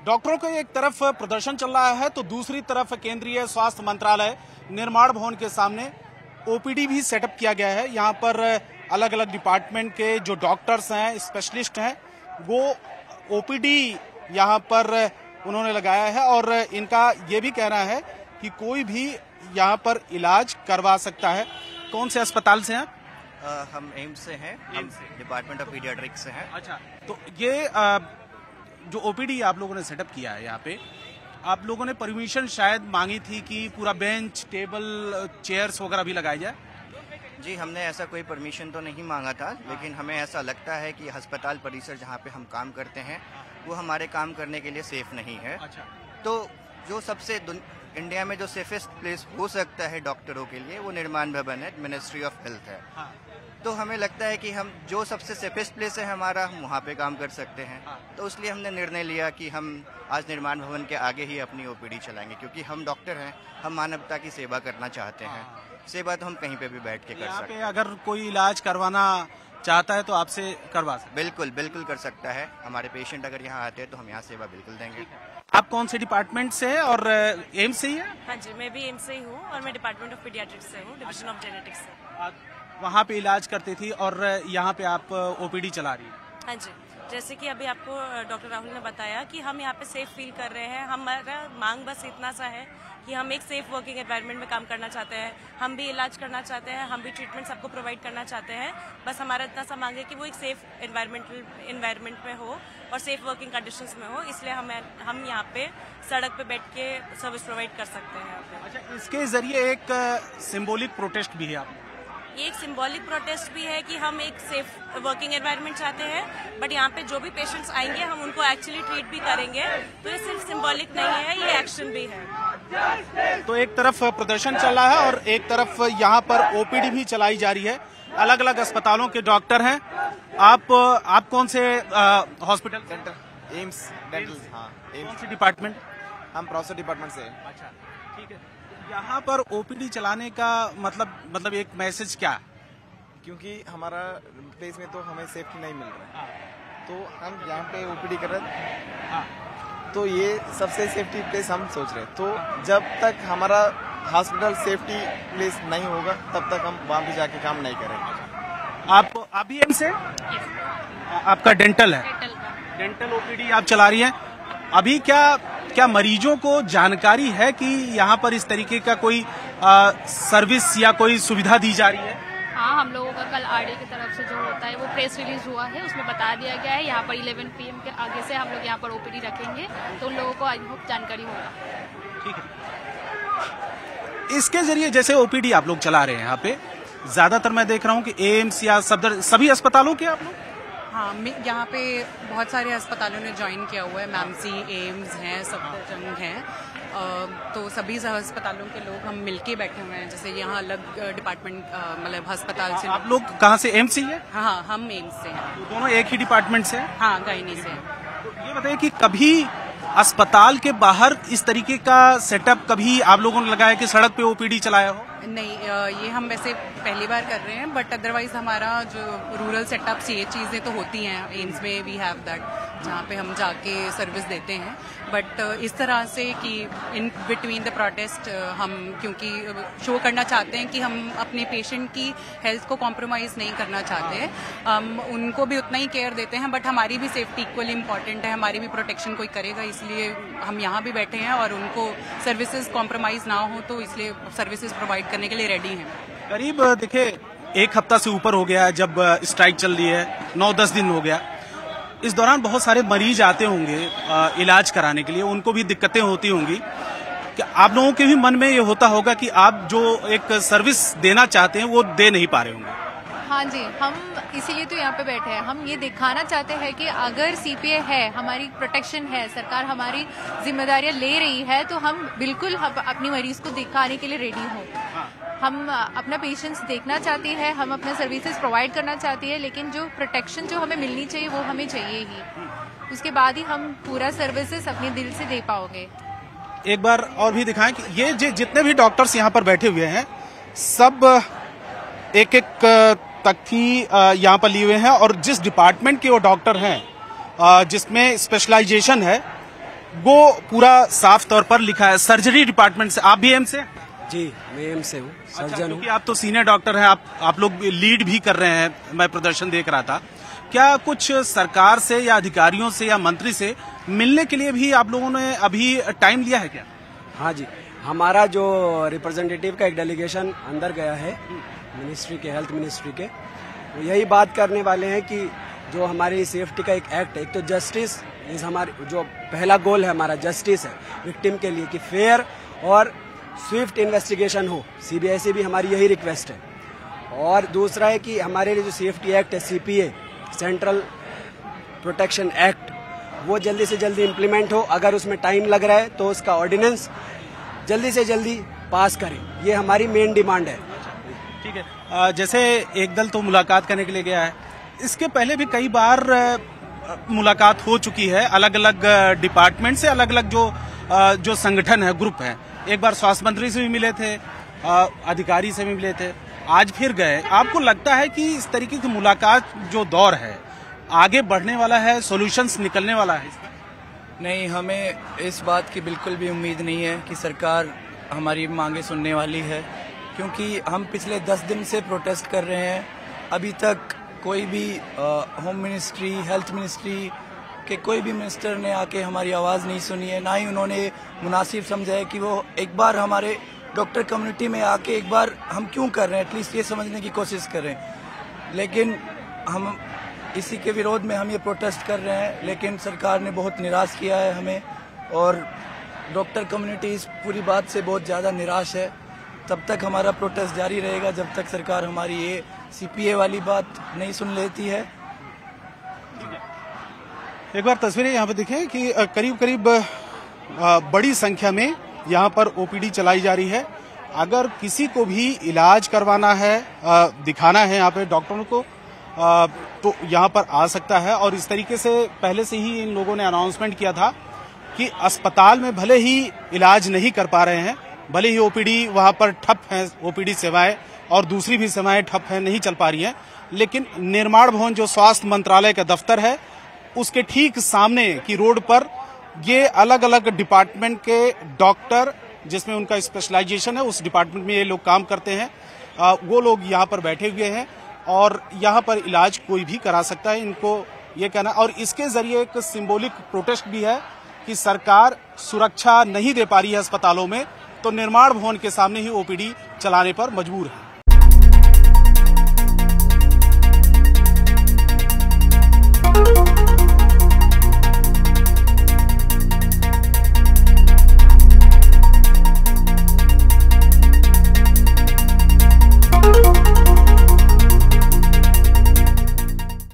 डॉक्टरों का एक तरफ प्रदर्शन चल रहा है तो दूसरी तरफ केंद्रीय स्वास्थ्य मंत्रालय निर्माण भवन के सामने ओपीडी भी सेटअप किया गया है। यहाँ पर अलग अलग डिपार्टमेंट के जो डॉक्टर्स हैं, स्पेशलिस्ट हैं, वो ओपीडी यहाँ पर उन्होंने लगाया है और इनका ये भी कहना है कि कोई भी यहाँ पर इलाज करवा सकता है। कौन से अस्पताल से हैं आप? हम एम्स से हैं, हम डिपार्टमेंट ऑफ पीडियाट्रिक्स से हैं। अच्छा, तो ये जो ओपीडी आप लोगों ने सेटअप किया है, यहाँ पे आप लोगों ने परमिशन शायद मांगी थी कि पूरा बेंच, टेबल, चेयर्स वगैरह भी लगाई जाए? जी, हमने ऐसा कोई परमिशन तो नहीं मांगा था, लेकिन हमें ऐसा लगता है कि अस्पताल परिसर जहाँ पे हम काम करते हैं वो हमारे काम करने के लिए सेफ नहीं है। अच्छा। तो जो सबसे इंडिया में जो सेफेस्ट प्लेस हो सकता है डॉक्टरों के लिए वो निर्माण भवन है, मिनिस्ट्री ऑफ हेल्थ है। हाँ। तो हमें लगता है कि हम जो सबसे सेफेस्ट प्लेस है हमारा, हम वहाँ पे काम कर सकते हैं। हाँ। तो इसलिए हमने निर्णय लिया कि हम आज निर्माण भवन के आगे ही अपनी ओपीडी चलाएंगे, क्योंकि हम डॉक्टर हैं, हम मानवता की सेवा करना चाहते हैं। सेवा तो हम कहीं पे भी बैठ के कर सकते हैं। अगर कोई इलाज करवाना चाहता है तो आपसे करवा सकते? बिल्कुल बिल्कुल कर सकता है। हमारे पेशेंट अगर यहाँ आते हैं तो हम यहाँ सेवा बिल्कुल देंगे। आप कौन से डिपार्टमेंट से है और एम्स से ही है? हाँ जी, मैं भी एम्स से ही हूँ और मैं डिपार्टमेंट ऑफ पीडियाट्रिक्स से हूँ, डिवीजन ऑफ जेनेटिक्स से। वहाँ पे इलाज करती थी और यहाँ पे आप ओपीडी चला रही है? हाँ जी, जैसे कि अभी आपको डॉक्टर राहुल ने बताया कि हम यहाँ पे सेफ फील कर रहे हैं। हमारा मांग बस इतना सा है कि हम एक सेफ वर्किंग एनवायरनमेंट में काम करना चाहते हैं। हम भी इलाज करना चाहते हैं, हम भी ट्रीटमेंट सबको प्रोवाइड करना चाहते हैं। बस हमारा इतना सा मांग है कि वो एक सेफ एनवायरनमेंट में हो और सेफ वर्किंग कंडीशंस में हो। इसलिए हम यहाँ पे सड़क पे बैठ के सर्विस प्रोवाइड कर सकते हैं यहाँ पे। अच्छा, इसके जरिए एक सिंबॉलिक प्रोटेस्ट भी है आप? ये एक सिंबॉलिक प्रोटेस्ट भी है कि हम एक सेफ वर्किंग एनवायरनमेंट चाहते हैं, बट यहाँ पे जो भी पेशेंट्स आएंगे हम उनको एक्चुअली ट्रीट भी करेंगे। तो ये सिर्फ सिंबॉलिक नहीं है, ये एक्शन भी है। तो एक तरफ प्रदर्शन चल रहा है और एक तरफ यहाँ पर ओपीडी भी चलाई जा रही है। अलग अलग अस्पतालों के डॉक्टर हैं। आप कौन से हॉस्पिटल? Dental, AIIMS dental. हाँ, कौन सी डिपार्टमेंट? हम प्रोसेस डिपार्टमेंट से। अच्छा, ठीक है। यहाँ पर ओपीडी चलाने का मतलब एक मैसेज क्या? क्योंकि हमारा प्लेस में तो हमें सेफ्टी नहीं मिल रहा है, तो हम यहाँ पे ओपीडी कर रहे हैं। तो ये सबसे सेफ्टी प्लेस हम सोच रहे हैं। तो जब तक हमारा हॉस्पिटल सेफ्टी प्लेस नहीं होगा तब तक हम वहाँ पे जाके काम नहीं करेंगे। आप भी एम से? आपका डेंटल है? डेंटल ओपीडी आप चला रही हैं। अभी क्या मरीजों को जानकारी है कि यहाँ पर इस तरीके का कोई सर्विस या कोई सुविधा दी जा रही है? हाँ, हम लोगों का कल आरडी की तरफ से जो होता है वो प्रेस रिलीज हुआ है, उसमें बता दिया गया है यहाँ पर 11 PM के आगे से हम लोग यहाँ पर ओपीडी रखेंगे, तो उन लोगों को आई होप जानकारी होगा। ठीक है। इसके जरिए जैसे ओपीडी आप लोग चला रहे हैं यहाँ पे, ज्यादातर मैं देख रहा हूँ कि एम्स या सभी अस्पतालों के आप लोग? हाँ, यहाँ पे बहुत सारे अस्पतालों ने ज्वाइन किया हुआ है। मैमसी, एम्स हैं, सफदरजंग हैं, तो सभी अस्पतालों के लोग हम मिलके बैठे हुए हैं। जैसे यहाँ अलग डिपार्टमेंट मतलब अस्पताल से। आप लोग कहाँ से? एम्स से है? हाँ, हम एम्स से हैं। तो दोनों एक ही डिपार्टमेंट से हैं? हाँ, गायनी से हैं। तो ये बताइए कि कभी अस्पताल के बाहर इस तरीके का सेटअप कभी आप लोगों ने लगाया कि सड़क पे ओपीडी चलाया हो? नहीं, ये हम वैसे पहली बार कर रहे हैं, बट अदरवाइज हमारा जो रूरल सेटअप्स ये चीज़ें तो होती हैं। एम्स में वी हैव दैट, जहाँ पे हम जाके सर्विस देते हैं। बट इस तरह से कि इन बिटवीन द प्रोटेस्ट हम क्योंकि शो करना चाहते हैं कि हम अपने पेशेंट की हेल्थ को कॉम्प्रोमाइज़ नहीं करना चाहते हैं। हम उनको भी उतना ही केयर देते हैं, बट हमारी भी सेफ्टी इक्वली इम्पॉर्टेंट है, हमारी भी प्रोटेक्शन कोई करेगा, इसलिए हम यहाँ भी बैठे हैं और उनको सर्विसेज कॉम्प्रोमाइज़ ना हो तो इसलिए सर्विसेज प्रोवाइड करने के लिए रेडी हैं। करीब देखिए 1 हफ्ता से ऊपर हो गया है जब स्ट्राइक चल रही है, 9-10 दिन हो गया। इस दौरान बहुत सारे मरीज आते होंगे इलाज कराने के लिए, उनको भी दिक्कतें होती होंगी। कि आप लोगों के भी मन में ये होता होगा कि आप जो एक सर्विस देना चाहते हैं वो दे नहीं पा रहे होंगे? हाँ जी, हम इसीलिए तो यहाँ पे बैठे हैं। हम ये दिखाना चाहते हैं कि अगर सीपीए है, हमारी प्रोटेक्शन है, सरकार हमारी जिम्मेदारियां ले रही है, तो हम बिल्कुल अपनी मरीज को दिखाने के लिए रेडी हों। हम अपना पेशेंट्स देखना चाहते हैं, हम अपना सर्विसेज प्रोवाइड करना चाहते हैं, लेकिन जो प्रोटेक्शन जो हमें मिलनी चाहिए वो हमें चाहिए ही। उसके बाद ही हम पूरा सर्विसेज अपने दिल से दे पाओगे। एक बार और भी दिखाएं कि ये जितने भी डॉक्टर्स यहाँ पर बैठे हुए हैं सब एक तख्ती यहाँ पर लिए हुए हैं और जिस डिपार्टमेंट के वो डॉक्टर हैं जिसमें स्पेशलाइजेशन है वो पूरा साफ तौर पर लिखा है सर्जरी डिपार्टमेंट से। आप भी एम्स से? जी, मैं एम्स से हूँ, सर्जन हूँ। आप तो सीनियर डॉक्टर हैं, आप लोग लीड भी कर रहे हैं, मैं प्रदर्शन देख रहा था। क्या कुछ सरकार से या अधिकारियों से या मंत्री से मिलने के लिए भी आप लोगों ने अभी टाइम लिया है क्या? हाँ जी, हमारा जो रिप्रेजेंटेटिव का एक डेलीगेशन अंदर गया है मिनिस्ट्री के, हेल्थ मिनिस्ट्री के, वो यही बात करने वाले हैं कि जो हमारी सेफ्टी का एक एक्ट है, एक तो जस्टिस इस हमारे जो पहला गोल है हमारा जस्टिस है विक्टिम के लिए कि फेयर और स्विफ्ट इन्वेस्टिगेशन हो। सीबीआई से भी हमारी यही रिक्वेस्ट है। और दूसरा है कि हमारे लिए जो सेफ्टी एक्ट है सीपीए, सेंट्रल प्रोटेक्शन एक्ट, वो जल्दी से जल्दी इम्प्लीमेंट हो। अगर उसमें टाइम लग रहा है तो उसका ऑर्डिनेंस जल्दी से जल्दी पास करें, ये हमारी मेन डिमांड है। ठीक है, जैसे एक दल तो मुलाकात करने के लिए गया है, इसके पहले भी कई बार मुलाकात हो चुकी है अलग अलग डिपार्टमेंट से, अलग अलग जो संगठन है, ग्रुप है। एक बार स्वास्थ्य मंत्री से भी मिले थे, अधिकारी से भी मिले थे, आज फिर गए। आपको लगता है कि इस तरीके की मुलाकात जो दौर है आगे बढ़ने वाला है, सॉल्यूशंस निकलने वाला है? नहीं, हमें इस बात की बिल्कुल भी उम्मीद नहीं है कि सरकार हमारी मांगे सुनने वाली है, क्योंकि हम पिछले 10 दिन से प्रोटेस्ट कर रहे हैं। अभी तक कोई भी होम मिनिस्ट्री, हेल्थ मिनिस्ट्री के कोई भी मिनिस्टर ने आके हमारी आवाज़ नहीं सुनी है, ना ही उन्होंने मुनासिब समझा है कि वो एक बार हमारे डॉक्टर कम्युनिटी में आके एक बार हम क्यों कर रहे हैं, एटलीस्ट ये समझने की कोशिश करें। लेकिन हम इसी के विरोध में हम ये प्रोटेस्ट कर रहे हैं, लेकिन सरकार ने बहुत निराश किया है हमें, और डॉक्टर कम्युनिटी इस पूरी बात से बहुत ज़्यादा निराश है। तब तक हमारा प्रोटेस्ट जारी रहेगा जब तक सरकार हमारी ये सीपीए वाली बात नहीं सुन लेती है। एक बार तस्वीरें यहाँ पे दिखें कि करीब करीब बड़ी संख्या में यहाँ पर ओपीडी चलाई जा रही है। अगर किसी को भी इलाज करवाना है, दिखाना है यहाँ पे डॉक्टरों को, तो यहाँ पर आ सकता है। और इस तरीके से पहले से ही इन लोगों ने अनाउंसमेंट किया था कि अस्पताल में भले ही इलाज नहीं कर पा रहे हैं, भले ही ओपीडी वहाँ पर ठप है, ओपीडी सेवाएं और दूसरी भी सेवाएं ठप हैं, नहीं चल पा रही हैं, लेकिन निर्माण भवन जो स्वास्थ्य मंत्रालय का दफ्तर है उसके ठीक सामने की रोड पर ये अलग अलग डिपार्टमेंट के डॉक्टर, जिसमें उनका स्पेशलाइजेशन है, उस डिपार्टमेंट में ये लोग काम करते हैं, वो लोग यहाँ पर बैठे हुए हैं और यहाँ पर इलाज कोई भी करा सकता है, इनको ये कहना। और इसके जरिए एक सिंबॉलिक प्रोटेस्ट भी है कि सरकार सुरक्षा नहीं दे पा रही है अस्पतालों में, तो निर्माण भवन के सामने ही ओपीडी चलाने पर मजबूर है।